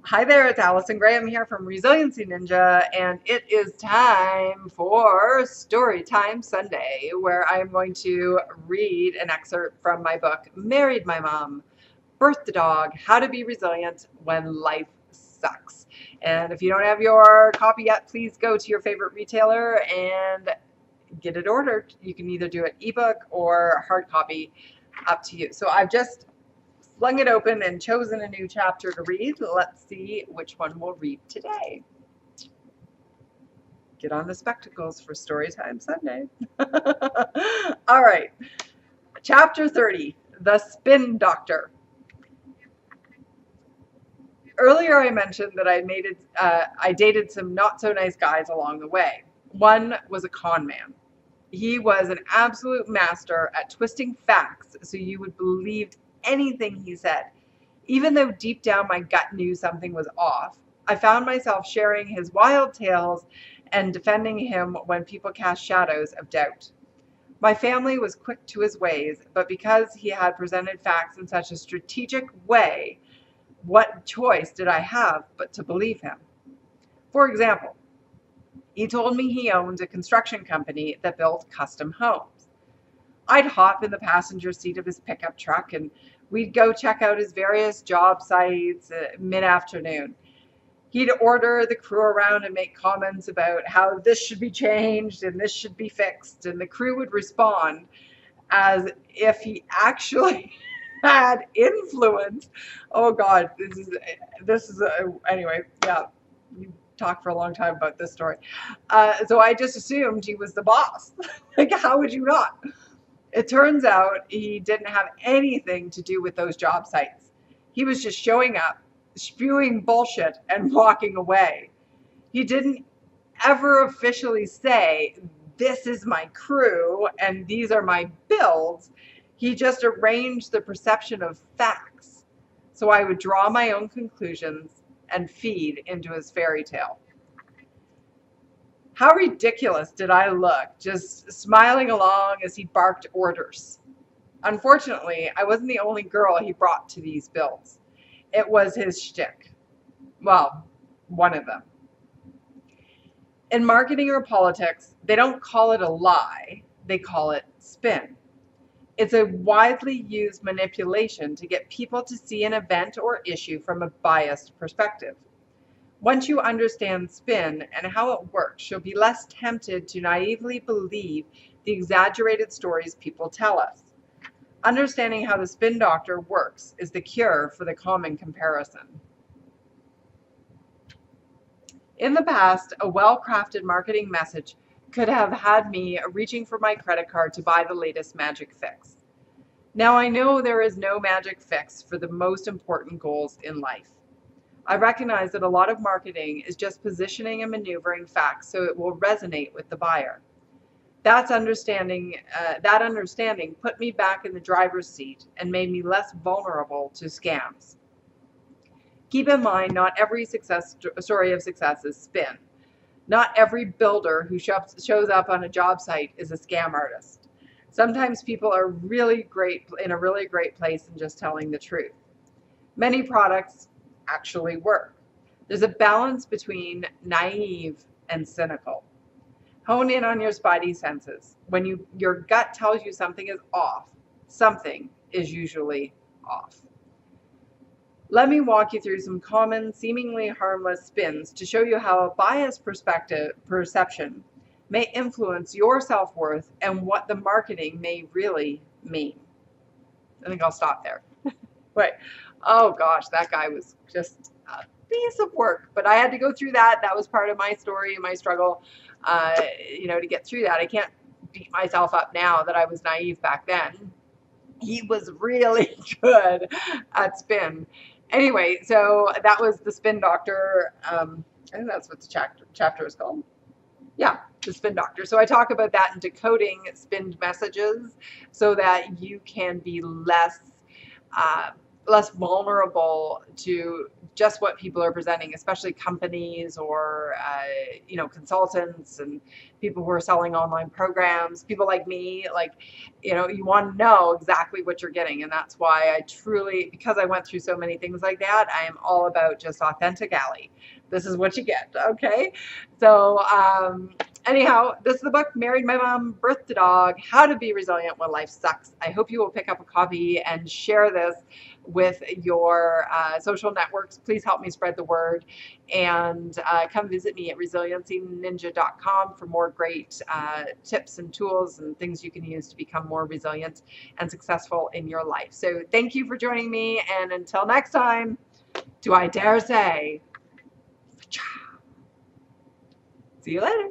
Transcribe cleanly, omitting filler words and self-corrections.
Hi there, it's Allison Graham here from Resiliency Ninja, and it is time for Storytime Sunday, where I'm going to read an excerpt from my book, Married My Mom, Birth the Dog, How to Be Resilient When Life Sucks. And if you don't have your copy yet, please go to your favorite retailer and get it ordered. You can either do an ebook or hard copy, up to you. So I've just flung it open and chosen a new chapter to read. Let's see which one we'll read today. Get on the spectacles for Storytime Sunday. All right. Chapter 30, The Spin Doctor. Earlier I mentioned that I dated some not so nice guys along the way. One was a con man. He was an absolute master at twisting facts so you would believe anything he said. Even though deep down my gut knew something was off, I found myself sharing his wild tales and defending him when people cast shadows of doubt. My family was quick to his ways, but because he had presented facts in such a strategic way, what choice did I have but to believe him? For example, he told me he owned a construction company that built custom homes. I'd hop in the passenger seat of his pickup truck and we'd go check out his various job sites mid-afternoon. He'd order the crew around and make comments about how this should be changed and this should be fixed, and the crew would respond as if he actually had influence. Oh God, anyway, yeah, you talk for a long time about this story. So I just assumed he was the boss. Like, how would you not? It turns out he didn't have anything to do with those job sites. He was just showing up, spewing bullshit, and walking away. He didn't ever officially say, "This is my crew and these are my bills." He just arranged the perception of facts. So I would draw my own conclusions and feed into his fairy tale. How ridiculous did I look, just smiling along as he barked orders. Unfortunately, I wasn't the only girl he brought to these builds. It was his shtick. Well, one of them. In marketing or politics, they don't call it a lie, they call it spin. It's a widely used manipulation to get people to see an event or issue from a biased perspective. Once you understand spin and how it works, you'll be less tempted to naively believe the exaggerated stories people tell us. Understanding how the spin doctor works is the cure for the common comparison. In the past, a well-crafted marketing message could have had me reaching for my credit card to buy the latest magic fix. Now I know there is no magic fix for the most important goals in life. I recognize that a lot of marketing is just positioning and maneuvering facts so it will resonate with the buyer. That understanding put me back in the driver's seat and made me less vulnerable to scams. Keep in mind, not every story of success is spin. Not every builder who shows up on a job site is a scam artist. Sometimes people are in a really great place in just telling the truth. Many products actually work. There's a balance between naive and cynical. Hone in on your spidey senses. When your gut tells you something is off, something is usually off. Let me walk you through some common, seemingly harmless spins to show you how a biased perception may influence your self-worth and what the marketing may really mean. I think I'll stop there. But, oh gosh, that guy was just a piece of work. But I had to go through that. That was part of my story and my struggle, to get through that. I can't beat myself up now that I was naive back then. He was really good at spin. Anyway, so that was the Spin Doctor. I think that's what the chapter is called. Yeah, the Spin Doctor. So I talk about that in decoding spinned messages so that you can be less less vulnerable to just what people are presenting, especially companies or consultants and people who are selling online programs. People like me, like, you want to know exactly what you're getting, and that's why I truly, because I went through so many things like that, I am all about just authentic Allie. This is what you get, okay? So anyhow, this is the book, Married My Mom, Birthed a Dog, How to Be Resilient When Life Sucks. I hope you will pick up a copy and share this with your social networks. Please help me spread the word, and come visit me at resiliencyninja.com for more great tips and tools and things you can use to become more resilient and successful in your life. So thank you for joining me, and until next time, do I dare say, see you later.